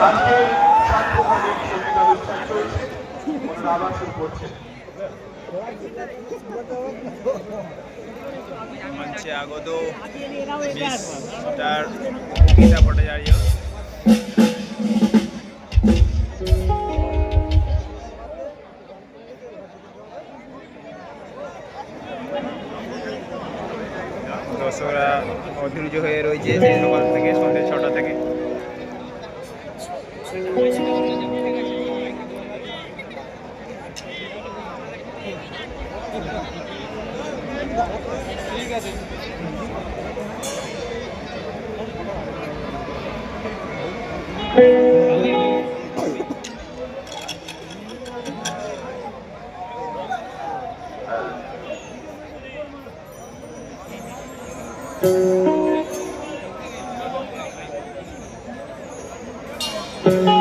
আজকে সার্বজনীন সঙ্গীত অনুষ্ঠান চলছে, ওনারা আবার শুরু করছেন। মঞ্চে আগত মিস্টার গীতা ভট্টাচার্য। দর্শকরা অধৈর্য হয়ে রয়েছে সেই সকাল থেকে, সন্ধ্যে 6টা থেকে। ঠিক আছে। Thank you.